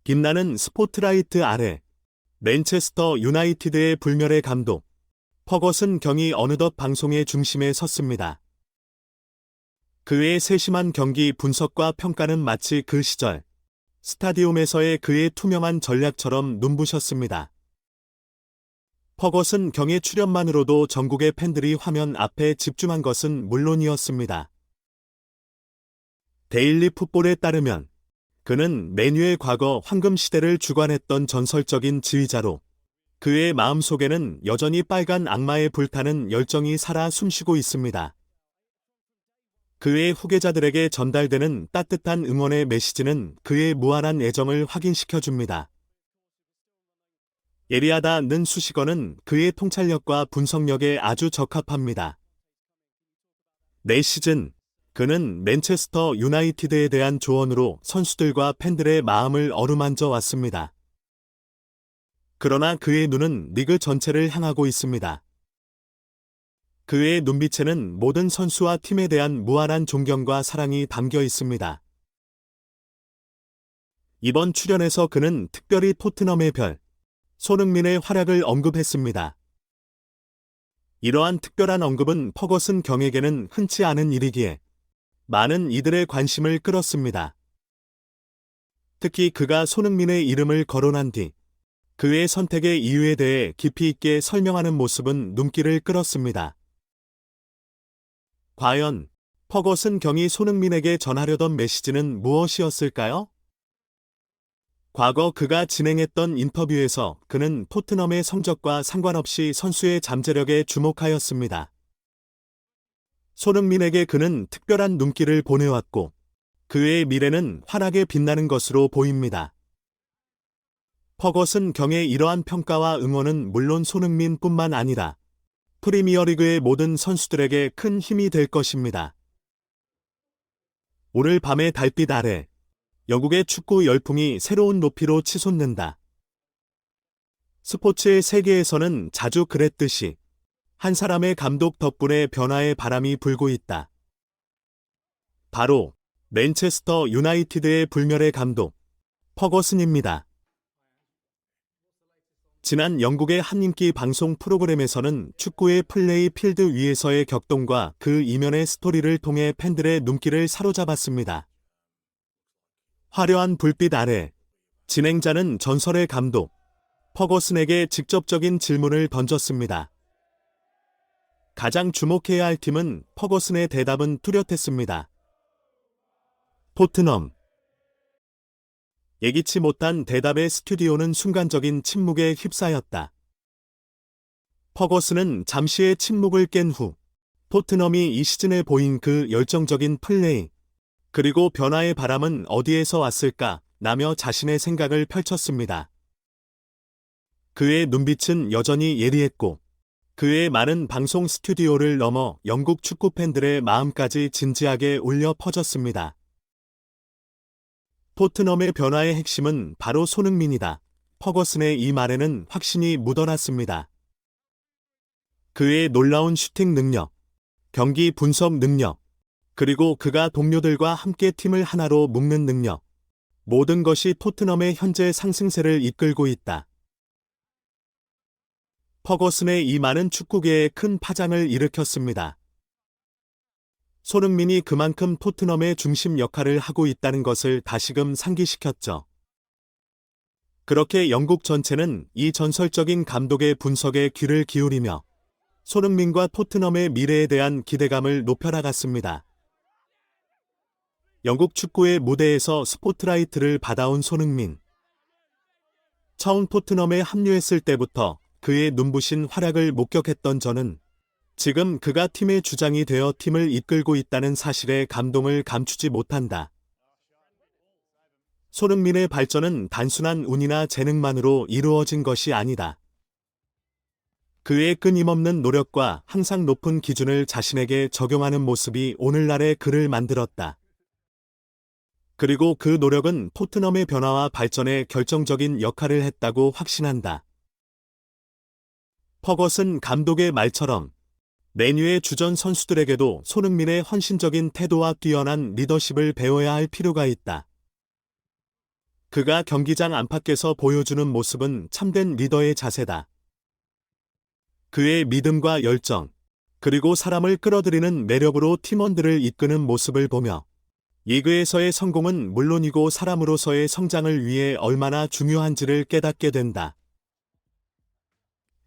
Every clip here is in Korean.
빛나는 스포트라이트 아래 맨체스터 유나이티드의 불멸의 감독 퍼거슨 경이 어느덧 방송의 중심에 섰습니다. 그의 세심한 경기 분석과 평가는 마치 그 시절 스타디움에서의 그의 투명한 전략처럼 눈부셨습니다. 퍼거슨 경의 출연만으로도 전국의 팬들이 화면 앞에 집중한 것은 물론이었습니다. 데일리 풋볼에 따르면 그는 맨유의 과거 황금 시대를 주관했던 전설적인 지휘자로 그의 마음속에는 여전히 빨간 악마에 불타는 열정이 살아 숨쉬고 있습니다. 그의 후계자들에게 전달되는 따뜻한 응원의 메시지는 그의 무한한 애정을 확인시켜줍니다. 예리하다는 수식어는 그의 통찰력과 분석력에 아주 적합합니다. 매 시즌 그는 맨체스터 유나이티드에 대한 조언으로 선수들과 팬들의 마음을 어루만져 왔습니다. 그러나 그의 눈은 리그 전체를 향하고 있습니다. 그의 눈빛에는 모든 선수와 팀에 대한 무한한 존경과 사랑이 담겨 있습니다. 이번 출연에서 그는 특별히 토트넘의 별, 손흥민의 활약을 언급했습니다. 이러한 특별한 언급은 퍼거슨 경에게는 흔치 않은 일이기에 많은 이들의 관심을 끌었습니다. 특히 그가 손흥민의 이름을 거론한 뒤 그의 선택의 이유에 대해 깊이 있게 설명하는 모습은 눈길을 끌었습니다. 과연 퍼거슨 경이 손흥민에게 전하려던 메시지는 무엇이었을까요? 과거 그가 진행했던 인터뷰에서 그는 토트넘의 성적과 상관없이 선수의 잠재력에 주목하였습니다. 손흥민에게 그는 특별한 눈길을 보내왔고 그의 미래는 환하게 빛나는 것으로 보입니다. 퍼거슨 경의 이러한 평가와 응원은 물론 손흥민뿐만 아니라 프리미어리그의 모든 선수들에게 큰 힘이 될 것입니다. 오늘 밤의 달빛 아래 영국의 축구 열풍이 새로운 높이로 치솟는다. 스포츠의 세계에서는 자주 그랬듯이 한 사람의 감독 덕분에 변화의 바람이 불고 있다. 바로 맨체스터 유나이티드의 불멸의 감독 퍼거슨입니다. 지난 영국의 한 인기 방송 프로그램에서는 축구의 플레이 필드 위에서의 격동과 그 이면의 스토리를 통해 팬들의 눈길을 사로잡았습니다. 화려한 불빛 아래 진행자는 전설의 감독 퍼거슨에게 직접적인 질문을 던졌습니다. 가장 주목해야 할 팀은 퍼거슨의 대답은 뚜렷했습니다. 토트넘. 예기치 못한 대답에 스튜디오는 순간적인 침묵에 휩싸였다. 퍼거슨은 잠시의 침묵을 깬 후 토트넘이 이 시즌에 보인 그 열정적인 플레이 그리고 변화의 바람은 어디에서 왔을까 라며 자신의 생각을 펼쳤습니다. 그의 눈빛은 여전히 예리했고 그의 많은 방송 스튜디오를 넘어 영국 축구 팬들의 마음까지 진지하게 울려 퍼졌습니다. 토트넘의 변화의 핵심은 바로 손흥민이다. 퍼거슨의 이 말에는 확신이 묻어났습니다. 그의 놀라운 슈팅 능력, 경기 분석 능력, 그리고 그가 동료들과 함께 팀을 하나로 묶는 능력, 모든 것이 토트넘의 현재 상승세를 이끌고 있다. 퍼거슨의 이 말은 축구계에 큰 파장을 일으켰습니다. 손흥민이 그만큼 토트넘의 중심 역할을 하고 있다는 것을 다시금 상기시켰죠. 그렇게 영국 전체는 이 전설적인 감독의 분석에 귀를 기울이며 손흥민과 토트넘의 미래에 대한 기대감을 높여나갔습니다. 영국 축구의 무대에서 스포트라이트를 받아온 손흥민. 처음 토트넘에 합류했을 때부터 그의 눈부신 활약을 목격했던 저는 지금 그가 팀의 주장이 되어 팀을 이끌고 있다는 사실에 감동을 감추지 못한다. 손흥민의 발전은 단순한 운이나 재능만으로 이루어진 것이 아니다. 그의 끊임없는 노력과 항상 높은 기준을 자신에게 적용하는 모습이 오늘날의 그를 만들었다. 그리고 그 노력은 토트넘의 변화와 발전에 결정적인 역할을 했다고 확신한다. 퍼거슨 감독의 말처럼 맨유의 주전 선수들에게도 손흥민의 헌신적인 태도와 뛰어난 리더십을 배워야 할 필요가 있다. 그가 경기장 안팎에서 보여주는 모습은 참된 리더의 자세다. 그의 믿음과 열정, 그리고 사람을 끌어들이는 매력으로 팀원들을 이끄는 모습을 보며 리그에서의 성공은 물론이고 사람으로서의 성장을 위해 얼마나 중요한지를 깨닫게 된다.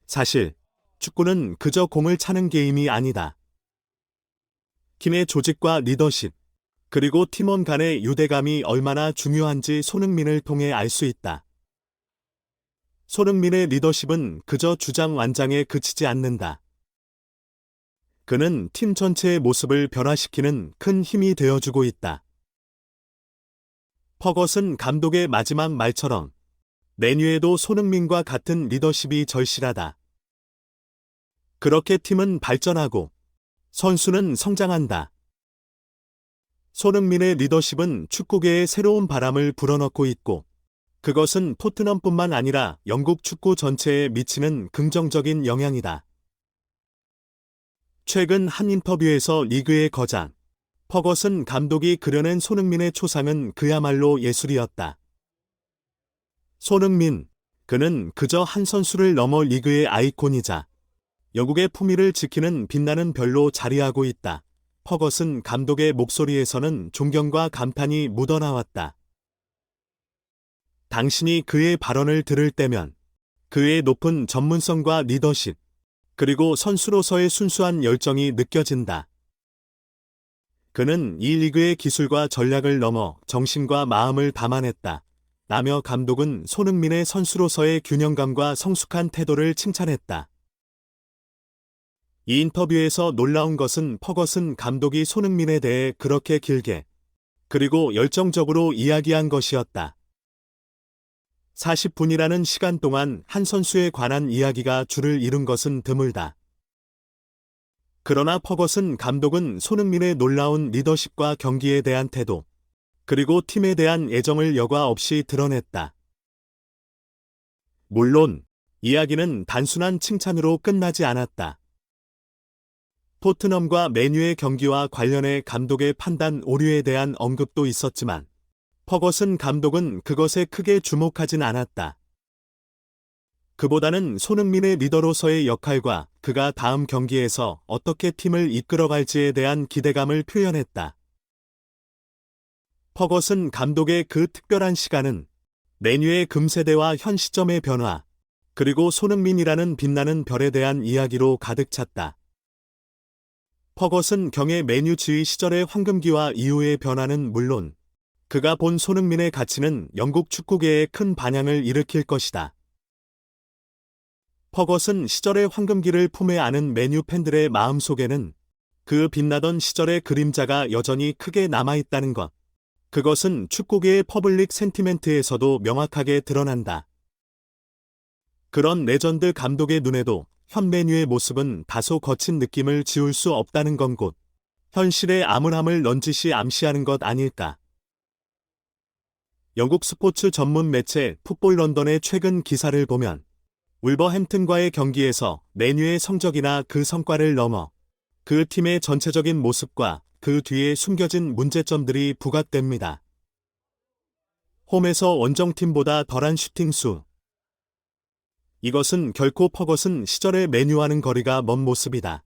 사실, 축구는 그저 공을 차는 게임이 아니다. 팀의 조직과 리더십, 그리고 팀원 간의 유대감이 얼마나 중요한지 손흥민을 통해 알 수 있다. 손흥민의 리더십은 그저 주장 완장에 그치지 않는다. 그는 팀 전체의 모습을 변화시키는 큰 힘이 되어주고 있다. 퍼거슨 감독의 마지막 말처럼 맨유에도 손흥민과 같은 리더십이 절실하다. 그렇게 팀은 발전하고 선수는 성장한다. 손흥민의 리더십은 축구계에 새로운 바람을 불어넣고 있고 그것은 토트넘뿐만 아니라 영국 축구 전체에 미치는 긍정적인 영향이다. 최근 한 인터뷰에서 리그의 거장 퍼거슨 감독이 그려낸 손흥민의 초상은 그야말로 예술이었다. 손흥민, 그는 그저 한 선수를 넘어 리그의 아이콘이자 영국의 품위를 지키는 빛나는 별로 자리하고 있다. 퍼거슨 감독의 목소리에서는 존경과 감탄이 묻어나왔다. 당신이 그의 발언을 들을 때면 그의 높은 전문성과 리더십, 그리고 선수로서의 순수한 열정이 느껴진다. 그는 이 리그의 기술과 전략을 넘어 정신과 마음을 담아냈다. 라며 감독은 손흥민의 선수로서의 균형감과 성숙한 태도를 칭찬했다. 이 인터뷰에서 놀라운 것은 퍼거슨 감독이 손흥민에 대해 그렇게 길게 그리고 열정적으로 이야기한 것이었다. 40분이라는 시간 동안 한 선수에 관한 이야기가 줄을 이룬 것은 드물다. 그러나 퍼거슨 감독은 손흥민의 놀라운 리더십과 경기에 대한 태도, 그리고 팀에 대한 애정을 여과 없이 드러냈다. 물론, 이야기는 단순한 칭찬으로 끝나지 않았다. 토트넘과 맨유의 경기와 관련해 감독의 판단 오류에 대한 언급도 있었지만, 퍼거슨 감독은 그것에 크게 주목하진 않았다. 그보다는 손흥민의 리더로서의 역할과 그가 다음 경기에서 어떻게 팀을 이끌어갈지에 대한 기대감을 표현했다. 퍼거슨 감독의 그 특별한 시간은 맨유의 금세대와 현 시점의 변화, 그리고 손흥민이라는 빛나는 별에 대한 이야기로 가득 찼다. 퍼거슨 경의 맨유 지휘 시절의 황금기와 이후의 변화는 물론 그가 본 손흥민의 가치는 영국 축구계에 큰 반향을 일으킬 것이다. 퍼거슨 시절의 황금기를 품에 안은 맨유 팬들의 마음속에는 그 빛나던 시절의 그림자가 여전히 크게 남아있다는 것. 그것은 축구계의 퍼블릭 센티멘트에서도 명확하게 드러난다. 그런 레전드 감독의 눈에도 현 맨유의 모습은 다소 거친 느낌을 지울 수 없다는 건 곧 현실의 암울함을 넌지시 암시하는 것 아닐까. 영국 스포츠 전문 매체 풋볼 런던의 최근 기사를 보면 울버햄튼과의 경기에서 맨유의 성적이나 그 성과를 넘어 그 팀의 전체적인 모습과 그 뒤에 숨겨진 문제점들이 부각됩니다. 홈에서 원정팀보다 덜한 슈팅 수. 이것은 결코 퍼거슨 시절의 맨유와는 거리가 먼 모습이다.